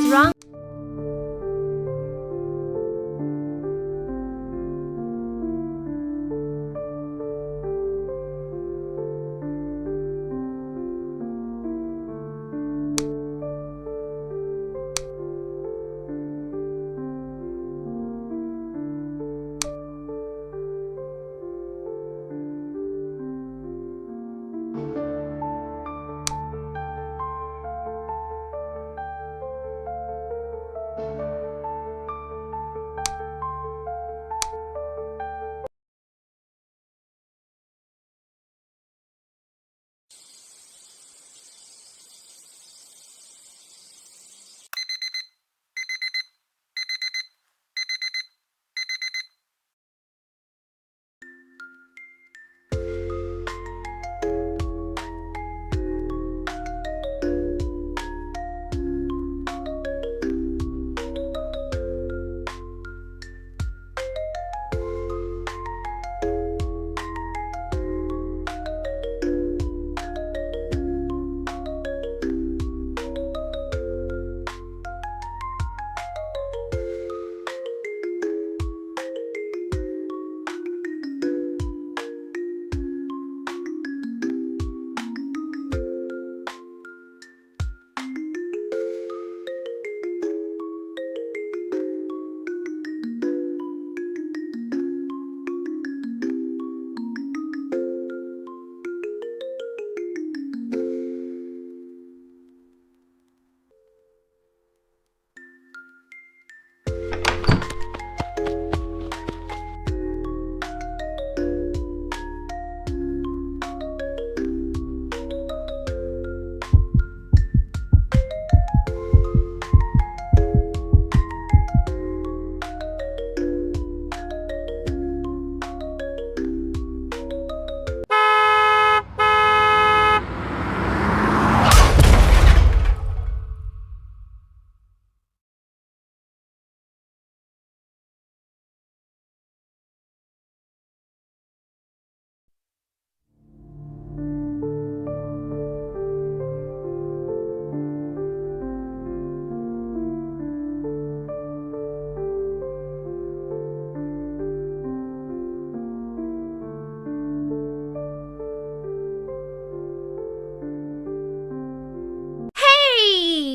was wrong.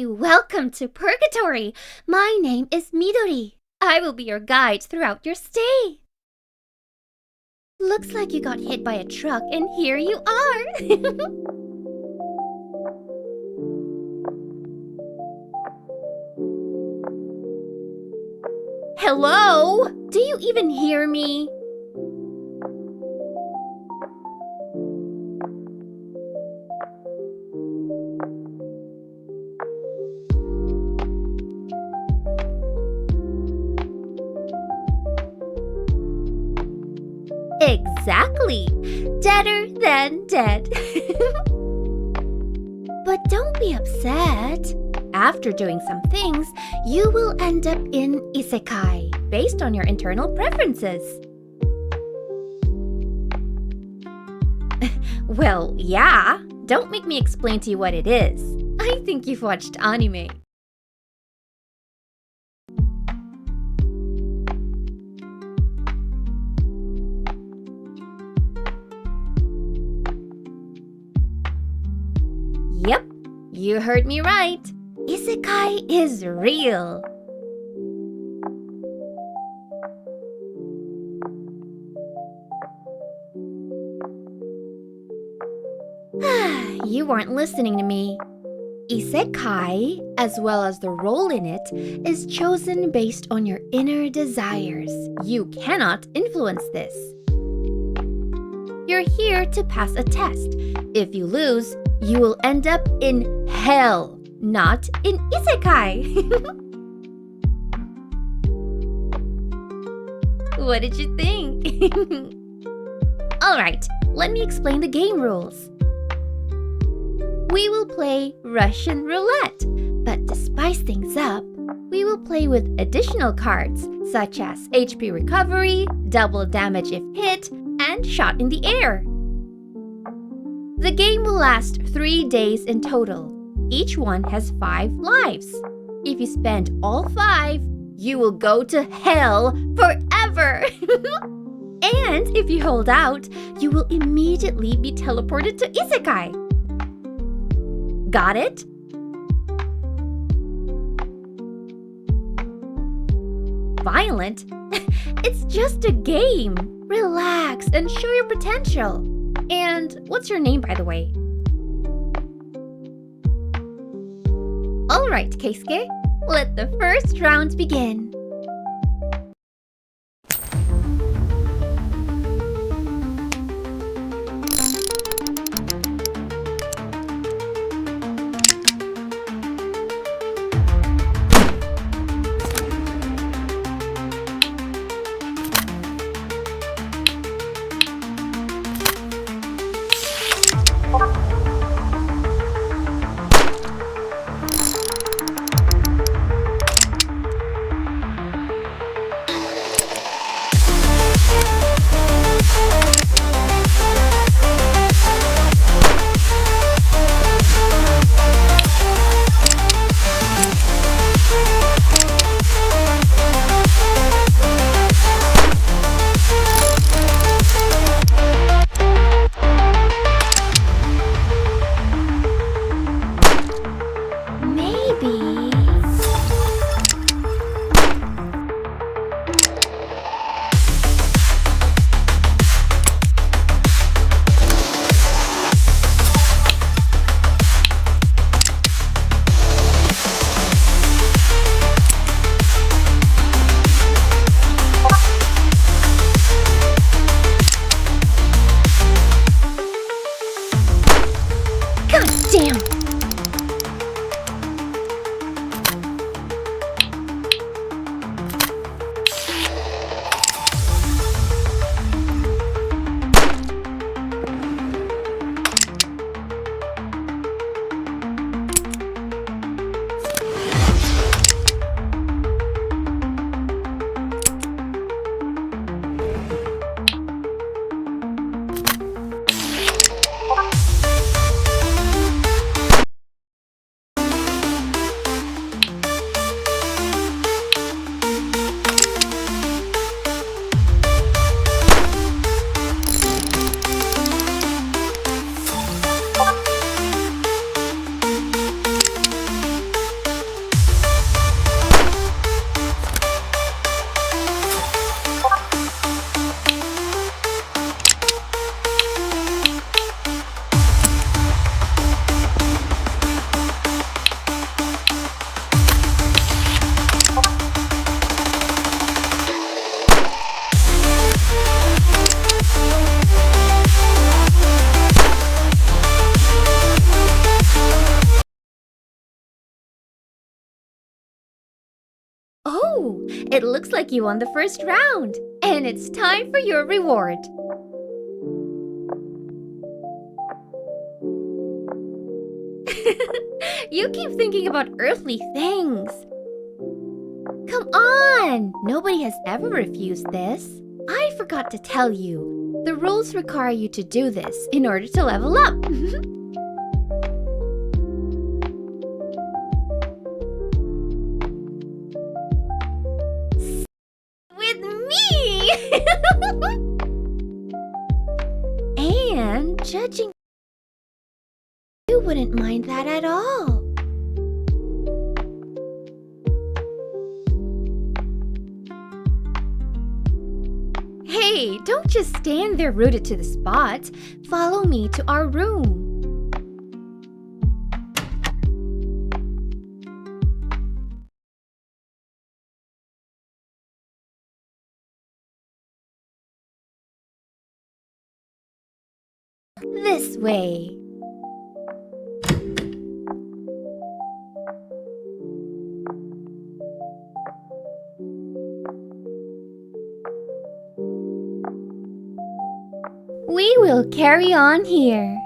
Welcome to Purgatory! My name is Midori. I will be your guide throughout your stay. Looks like you got hit by a truck and here you are! Hello? Do you even hear me? Exactly! Deader than dead. But don't be upset. After doing some things, you will end up in isekai based on your internal preferences. Well, yeah. Don't make me explain to you what it is. I think you've watched anime. Yep, you heard me right. Isekai is real. You weren't listening to me. Isekai, as well as the role in it, is chosen based on your inner desires. You cannot influence this. You're here to pass a test. If you lose, you will end up in hell, not in isekai. What did you think? Alright, let me explain the game rules. We will play Russian roulette, but to spice things up, we will play with additional cards such as HP recovery, double damage if hit, and shot in the air. The game will last 3 days in total. Each one has 5 lives. If you spend all 5, you will go to hell forever. And if you hold out, you will immediately be teleported to Isekai. Got it? Violent? It's just a game. Relax and show your potential. And what's your name, by the way? Alright, Keisuke. Let the first round begin. Damn! Oh, it looks like you won the first round. And it's time for your reward. You keep thinking about earthly things. Come on! Nobody has ever refused this. I forgot to tell you. The rules require you to do this in order to level up. With me! And judging, you wouldn't mind that at all. Hey, don't just stand there rooted to the spot. Follow me to our room. This way. We will carry on here.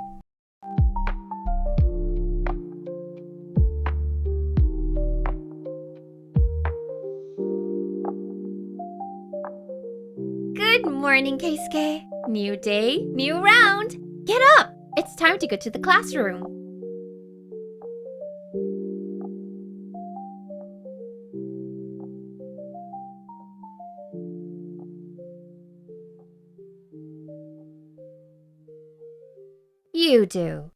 Good morning, Keisuke. New day, new round. Get up! It's time to go to the classroom. You do.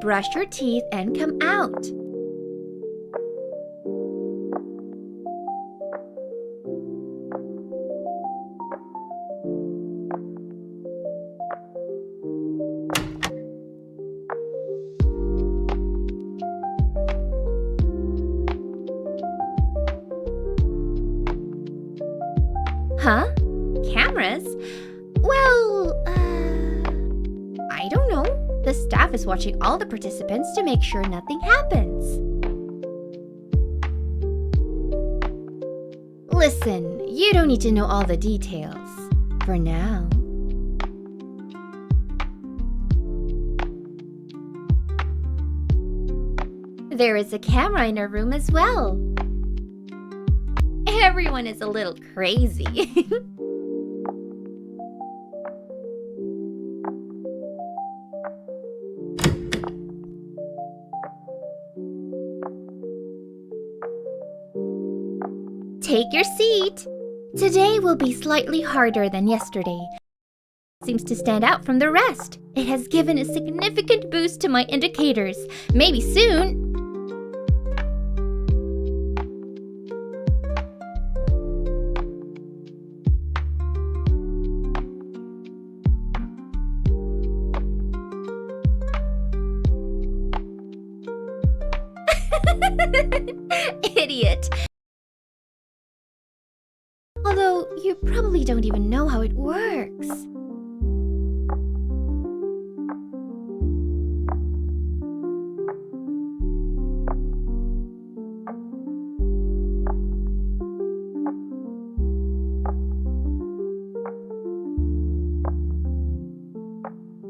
Brush your teeth and come out. Huh? Cameras? Well, I don't know. The staff is watching all the participants to make sure nothing happens. Listen, you don't need to know all the details. For now. There is a camera in our room as well. Everyone is a little crazy. Take your seat. Today will be slightly harder than yesterday. Seems to stand out from the rest. It has given a significant boost to my indicators. Maybe soon. Idiot. Although you probably don't even know how it works.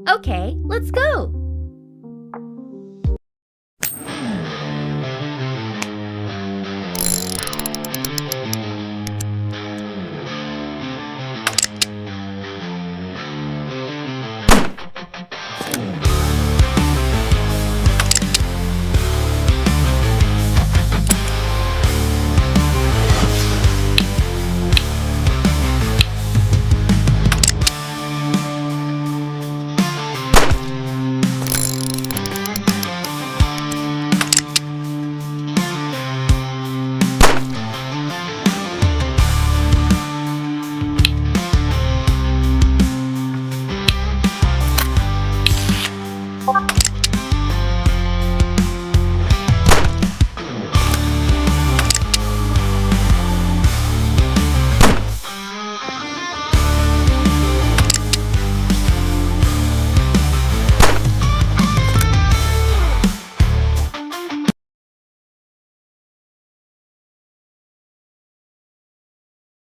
Okay, let's go.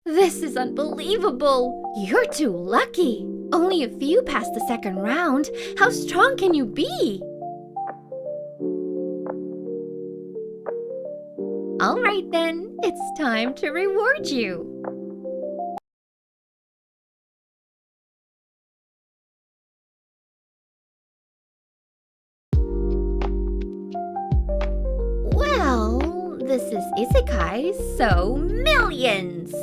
This is unbelievable! You're too lucky! Only a few passed the second round. How strong can you be? Alright then, it's time to reward you. Well, this is Isekai, so millions!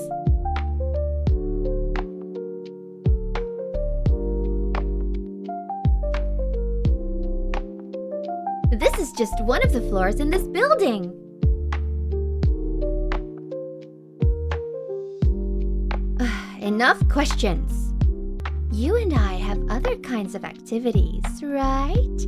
This is just one of the floors in this building. Enough questions. You and I have other kinds of activities, right?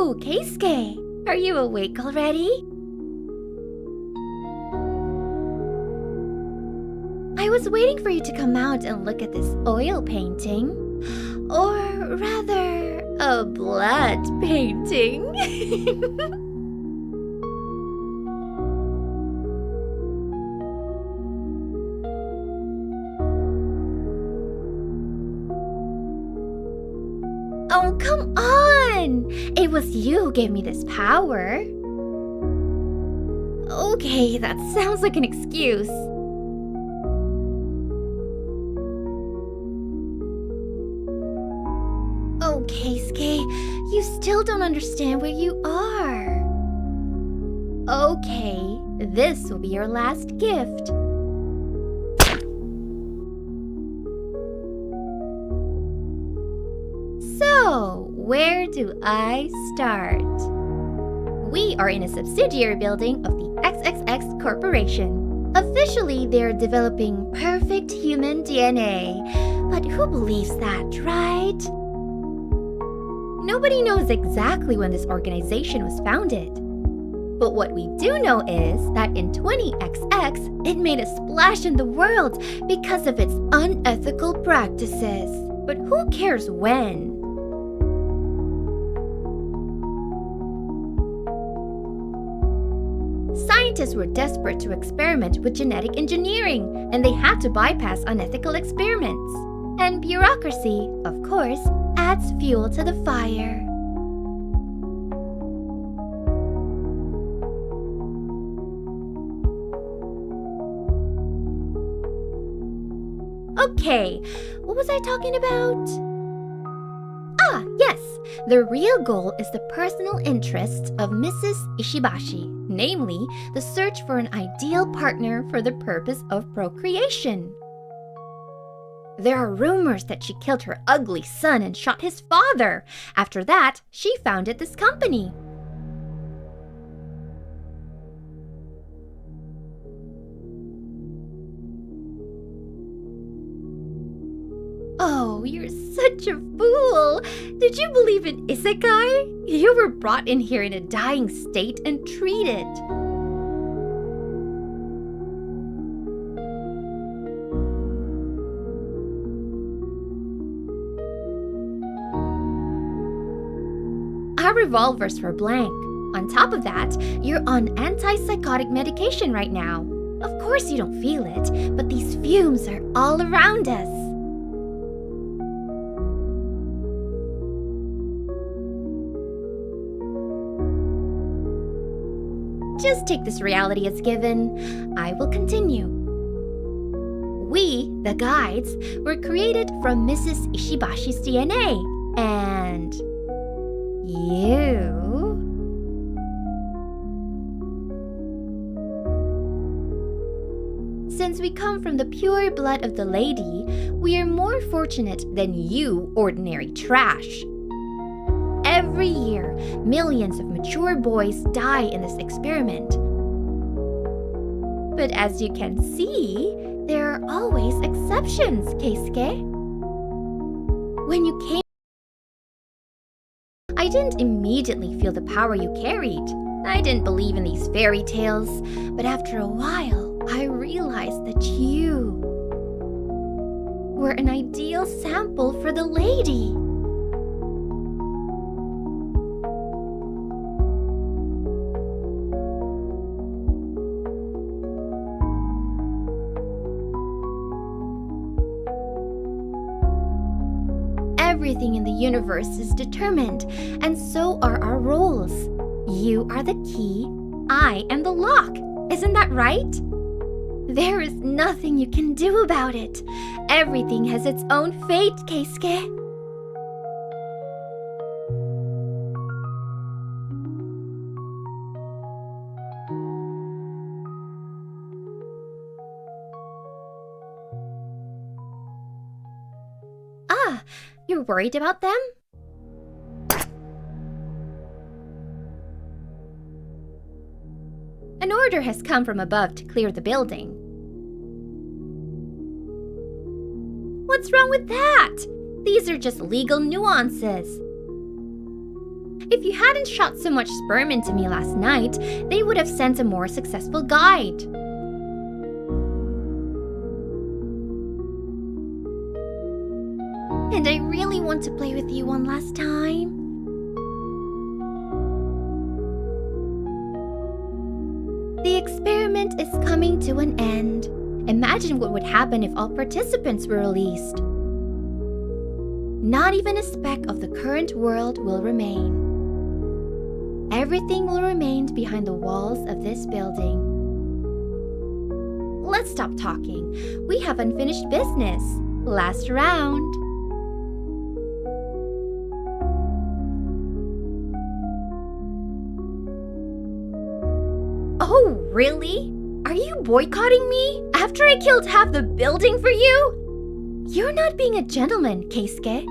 Ooh, Keisuke, are you awake already? I was waiting for you to come out and look at this oil painting. Or rather, a blood painting. Oh, come on! It was you who gave me this power. Okay, that sounds like an excuse. Oh, Keisuke, you still don't understand where you are. Okay, this will be your last gift. So, where do I start? We are in a subsidiary building of the XXX Corporation. Officially, they're developing perfect human DNA. But who believes that, right? Nobody knows exactly when this organization was founded. But what we do know is that in 20XX, it made a splash in the world because of its unethical practices. But who cares when? Scientists were desperate to experiment with genetic engineering, and they had to bypass unethical experiments. And bureaucracy, of course, adds fuel to the fire. Okay, what was I talking about? Ah, yes! The real goal is the personal interests of Mrs. Ishibashi, namely, the search for an ideal partner for the purpose of procreation. There are rumors that she killed her ugly son and shot his father. After that, she founded this company. Oh, you're such a fool! Did you believe in isekai? You were brought in here in a dying state and treated. Our revolvers were blank. On top of that, you're on antipsychotic medication right now. Of course you don't feel it, but these fumes are all around us. Just take this reality as given. I will continue. We, the guides, were created from Mrs. Ishibashi's DNA, and you... Since we come from the pure blood of the lady, we are more fortunate than you, ordinary trash. Every year, millions of mature boys die in this experiment. But as you can see, there are always exceptions, Keisuke. When you came, I didn't immediately feel the power you carried. I didn't believe in these fairy tales, but after a while, I realized that you were an ideal sample for the lady. Everything in the universe is determined, and so are our roles. You are the key, I am the lock. Isn't that right? There is nothing you can do about it. Everything has its own fate, Keisuke. Ah, you're worried about them? An order has come from above to clear the building. What's wrong with that? These are just legal nuances. If you hadn't shot so much sperm into me last night, they would have sent a more successful guide. And I really want to play with you one last time. The experiment is coming to an end. Imagine what would happen if all participants were released. Not even a speck of the current world will remain. Everything will remain behind the walls of this building. Let's stop talking. We have unfinished business. Last round. Oh, really? Are you boycotting me after I killed half the building for you? You're not being a gentleman, Keisuke.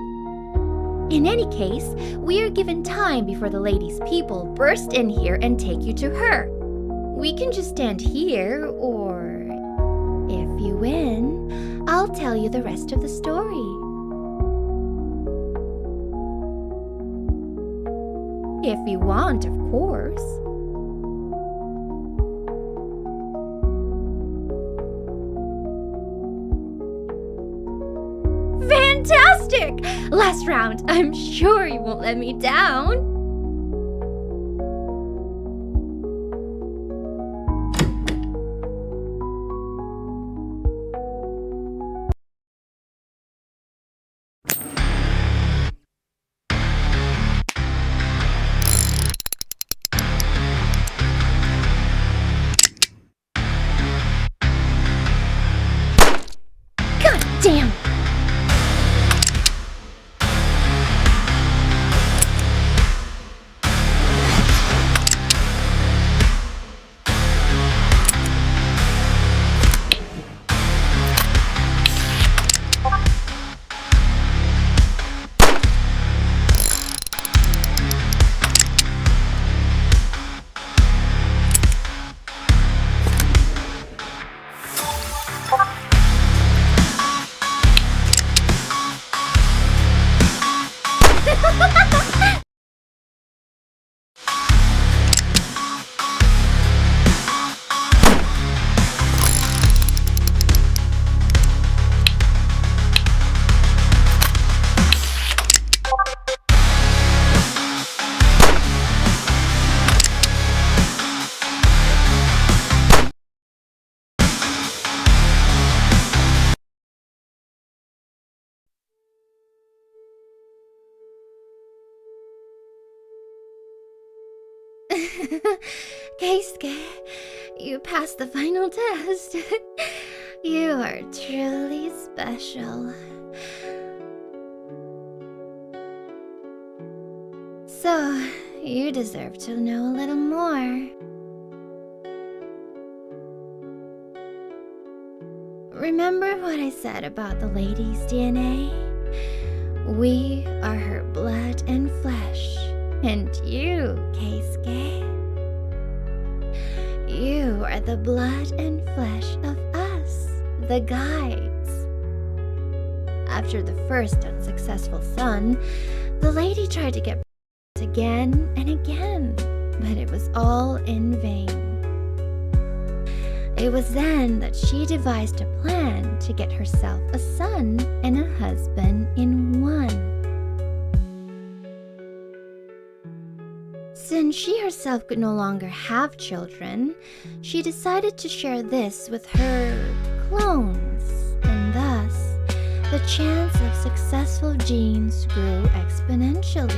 In any case, we are given time before the lady's people burst in here and take you to her. We can just stand here, or if you win, I'll tell you the rest of the story. If you want, of course. Fantastic! Last round. I'm sure you won't let me down. God damn it! Keisuke, you passed the final test. You are truly special. So, you deserve to know a little more. Remember what I said about the lady's DNA? We are her blood and flesh. And you, Keisuke, you are the blood and flesh of us, the guides. After the first unsuccessful son, the lady tried to get again and again, but it was all in vain. It was then that she devised a plan to get herself a son and a husband in one. Since she herself could no longer have children, she decided to share this with her clones, and thus, the chance of successful genes grew exponentially.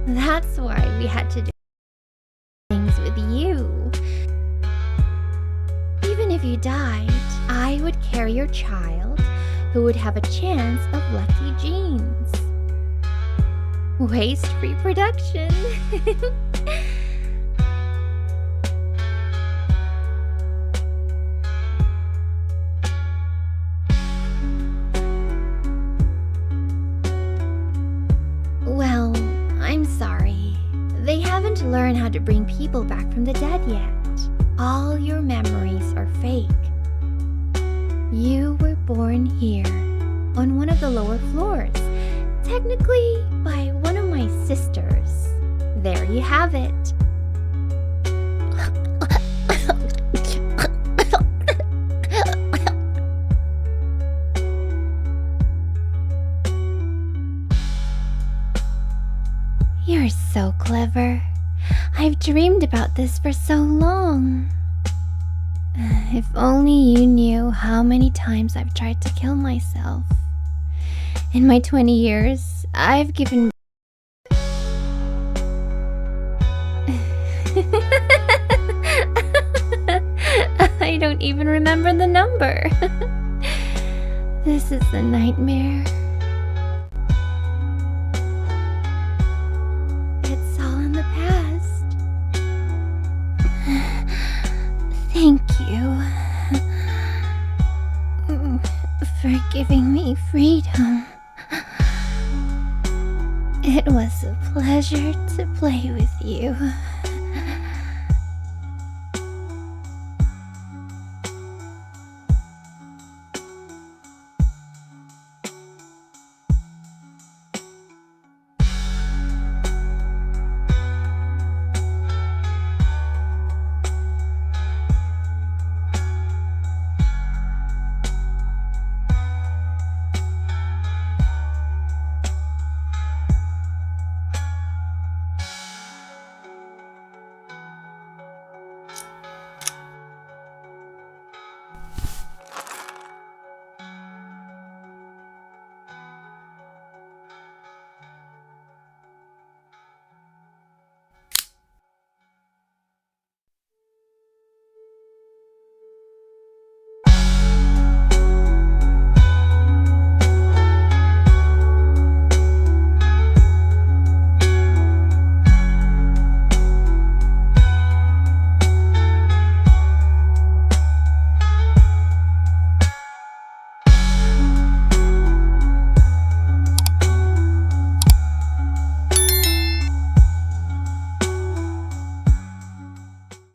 That's why we had to do things with you. Even if you died, I would carry your child, who would have a chance of lucky genes. Waste-free production. Well, I'm sorry. They haven't learned how to bring people back from the dead yet. All your memories are fake. You were born here, on one of the lower floors. Technically, by one of my sisters. There you have it. You're so clever. I've dreamed about this for so long. If only you knew how many times I've tried to kill myself. In my 20 years, I've given... I don't even remember the number. This is a nightmare. It's all in the past. Thank you for giving me freedom. It was a pleasure to play with you.